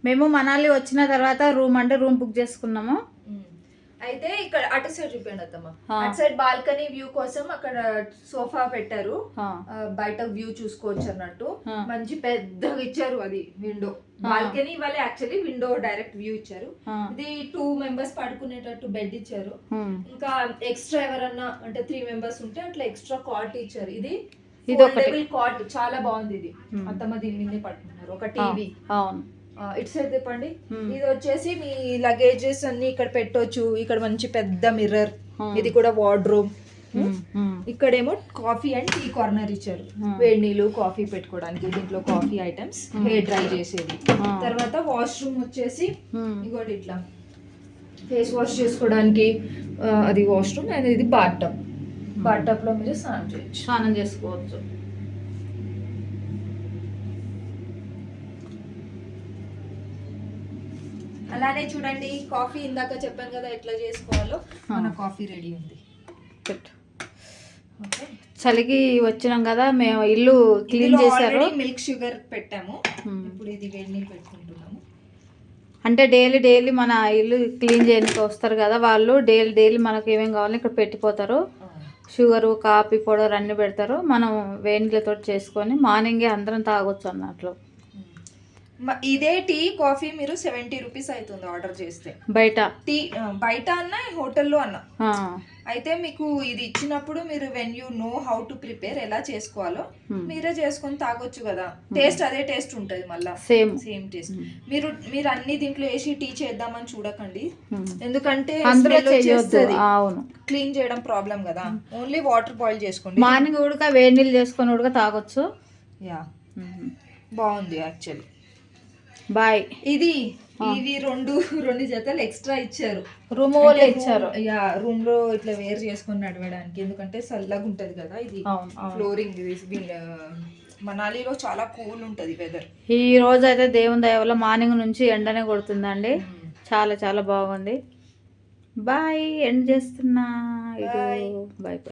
మేము మనాలి వచ్చిన తర్వాత రూమ్ బుక్ చేసుకున్నాము. అయితే ఇక్కడ అటు సైడ్ చూపించండి అత్తమ్మ. అటు సైడ్ బాల్కనీ వ్యూ కోసం అక్కడ సోఫా పెట్టారు, బయట వ్యూ చూసుకోవచ్చు అన్నట్టు. మంచి పెద్దగా ఇచ్చారు, అది విండో బాల్కనీ వాళ్ళే యాక్చువల్లీ విండో డైరెక్ట్ వ్యూ ఇచ్చారు. ఇది 2 members పడుకునేటట్టు బెడ్ ఇచ్చారు. ఇంకా ఎక్స్ట్రా ఎవరన్నా అంటే 3 members ఉంటే అట్లా ఎక్స్ట్రా కాట్ ఇచ్చారు. ఇది ఫోల్డబుల్ కాట్ చాలా బాగుంది. ఇది అత్తమ్మ దీని మీదే పడుకున్నారు. ఒక టీవీ ఇటు సైడ్ తిప్పండి. ఇది వచ్చేసి మీ లగేజెస్ అన్ని ఇక్కడ పెట్టొచ్చు. ఇక్కడ మంచి పెద్ద మిర్రర్, ఇది కూడా వార్డ్రోబ్. ఇక్కడేమో కాఫీ అండ్ టీ కార్నర్ ఇచ్చారు, వేడి నీళ్ళు కాఫీ పెట్టుకోవడానికి. దీంట్లో కాఫీ ఐటమ్స్, హెయిర్ డ్రై చేసేది. తర్వాత వాష్రూమ్ వచ్చేసి ఇంకోటి ఇట్లా ఫేస్ వాష్ చేసుకోవడానికి అది వాష్రూమ్. అండ్ ఇది బాత్ టబ్ లో మీరు స్నానం చేసుకోవచ్చు. అలానే చూడండి, కాఫీ ఇందాక చెప్పాను కదా ఎట్లా చేసుకోవాలో. మన కాఫీ రెడీ ఉంది. చలికి వచ్చినాం కదా, మేము ఇల్లు క్లీన్ చేశారు. మిల్క్ షుగర్ పెట్టాము. ఇప్పుడు ఇది వేడి నీళ్ళు పెట్టుకుంటున్నాము. అంటే డైలీ మన ఇల్లు క్లీన్ చేయడానికి వస్తారు కదా వాళ్ళు, డైలీ మనకు ఏమేమి కావాలో ఇక్కడ పెట్టిపోతారు. షుగరు, కాఫీ పౌడర్ అన్నీ పెడతారు. మనం వేడి నీళ్ళతో చేసుకొని మార్నింగే అందరం తాగొచ్చు అన్నట్లు. ఇదే టీ కాఫీ మీరు 70 రూపీస్ అవుతుంది ఆర్డర్ చేస్తే. బయట టీ బయట అన్నా హోటల్లో అన్నా. అయితే మీకు ఇది ఇచ్చినప్పుడు మీరు when you know how to prepare, ఎలా చేసుకోవాలో మీరే చేసుకొని తాగొచ్చు కదా. టేస్ట్ అదే టేస్ట్ ఉంటుంది, మళ్ళీ సేమ్ టేస్ట్. మీరు అన్ని దీంట్లో వేసి టీ చేద్దామని చూడకండి, ఎందుకంటే క్లీన్ చేయడం ప్రాబ్లం కదా. ఓన్లీ వాటర్ బాయిల్ చేసుకోండి. మార్నింగ్ ఉడక వేడి నీళ్ళు చేసుకొని ఉడక తాగొచ్చు. యా బాగుంది యాక్చువల్లీ. బాయ్. ఇవి రెండు జతలు ఎక్స్ట్రా ఇచ్చారు, రూమ్ ఇచ్చారు. రూమ్ లో ఇట్లా వేర్ చేసుకొని నడవడానికి, ఎందుకంటే చల్లగా ఉంటది కదా. ఇది ఫ్లోరింగ్. మనాలిలో చాలా కూల్ ఉంటది వెదర్. ఈ రోజు అయితే దేవుని దయ వల్ల మార్నింగ్ నుంచి ఎండనే కొడుతుందండి. చాలా చాలా బాగుంది. బాయ్. ఎండ్ చేస్తున్నా. బాయ్.